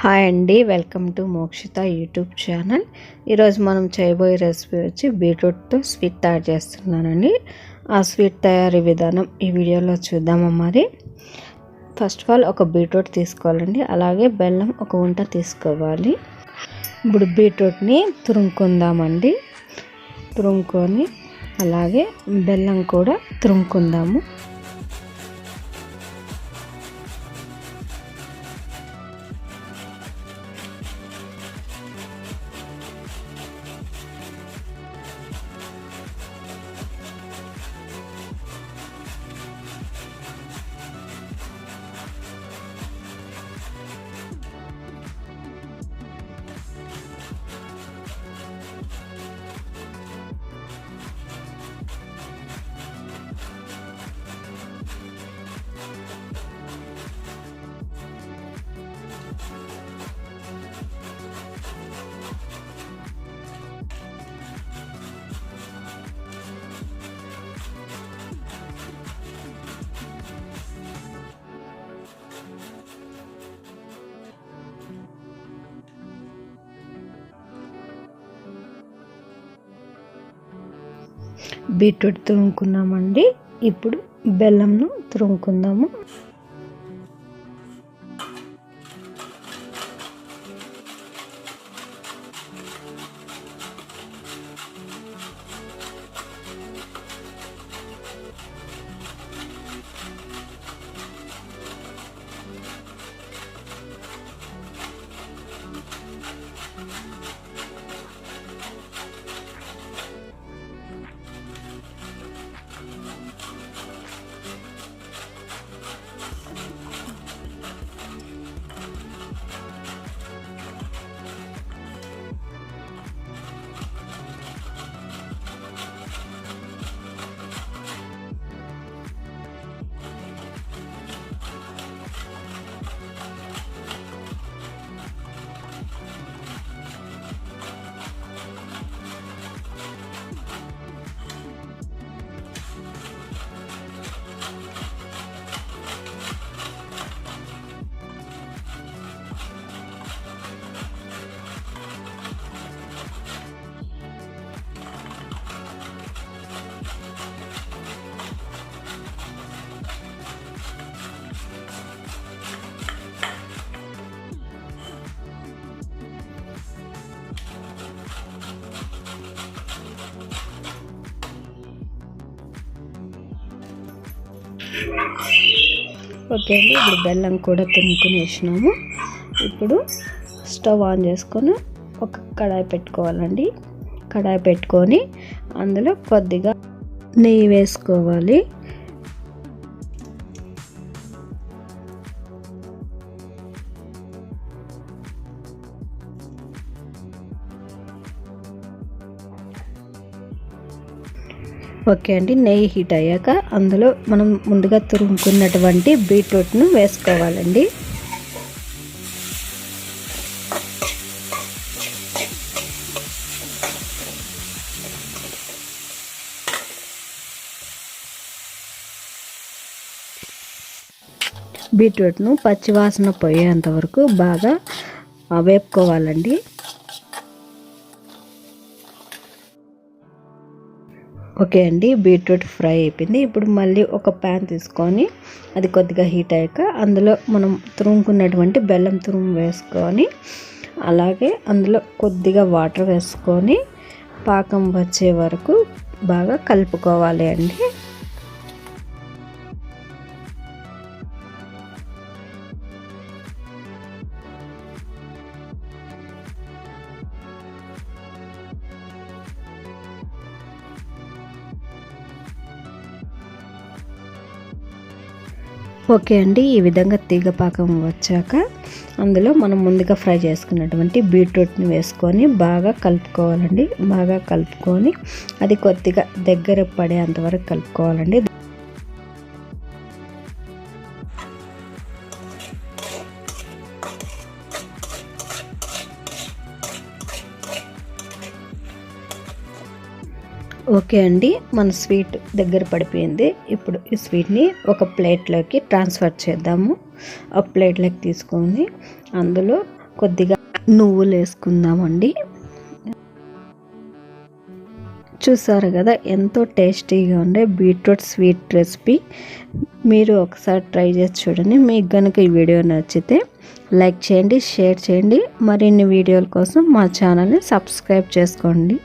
Hi అండి, welcome to Mokshita YouTube channel. ఈరోజు మనం చేయబోయే రెసిపీ వచ్చి బీట్రూట్తో స్వీట్ తయారు చేస్తున్నానండి. ఆ స్వీట్ తయారీ విధానం ఈ వీడియోలో చూద్దాము. మరి ఫస్ట్ ఆఫ్ ఆల్ ఒక బీట్రూట్ తీసుకోవాలండి, అలాగే బెల్లం ఒక ఉంట తీసుకోవాలి. ఇప్పుడు బీట్రూట్ని తురుముకుందామండి. తురుముకొని అలాగే బెల్లం కూడా తురుముకుందాము. బీట్రూట్ తురుముకున్నామండి. ఇప్పుడు బెల్లంను తురుముకుందాము. ఓకే అండి, ఇప్పుడు బెల్లం కూడా తురుముకుని వేసినాము. ఇప్పుడు స్టవ్ ఆన్ చేసుకొని ఒక కడాయి పెట్టుకోవాలండి. కడాయి పెట్టుకొని అందులో కొద్దిగా నెయ్యి వేసుకోవాలి. ఓకే అండి, నెయ్యి హీట్ అయ్యాక అందులో మనం ముందుగా తురుముకున్నటువంటి బీట్రూట్ను వేసుకోవాలండి. బీట్రూట్ను పచ్చివాసన పోయేంత వరకు బాగా వేపుకోవాలండి. ఓకే అండి, బీట్రూట్ ఫ్రై అయిపోయింది. ఇప్పుడు మళ్ళీ ఒక ప్యాన్ తీసుకొని అది కొద్దిగా హీట్ అయ్యాక అందులో మనం తురుముకున్నటువంటి బెల్లం తురుము వేసుకొని అలాగే అందులో కొద్దిగా వాటర్ వేసుకొని పాకం వచ్చే వరకు బాగా కలుపుకోవాలి అండి. ఓకే అండి, ఈ విధంగా తీగ పాకం వచ్చాక అందులో మనం ముందుగా ఫ్రై చేసుకున్నటువంటి బీట్రూట్ని వేసుకొని బాగా కలుపుకోవాలండి. బాగా కలుపుకొని అది కొద్దిగా దగ్గర పడేంత వరకు కలుపుకోవాలండి. ఓకే అండి, మన స్వీట్ దగ్గర పడిపోయింది. ఇప్పుడు ఈ స్వీట్ని ఒక ప్లేట్లోకి ట్రాన్స్ఫర్ చేద్దాము. ఒక ప్లేట్లోకి తీసుకొని అందులో కొద్దిగా నువ్వులు వేసుకుందామండి. చూసారు కదా ఎంతో టేస్టీగా ఉండే బీట్రూట్ స్వీట్ రెసిపీ. మీరు ఒకసారి ట్రై చేసి చూడండి. మీకు కనుక ఈ వీడియో నచ్చితే లైక్ చేయండి, షేర్ చేయండి. మరిన్ని వీడియోల కోసం మా ఛానల్ని సబ్స్క్రైబ్ చేసుకోండి.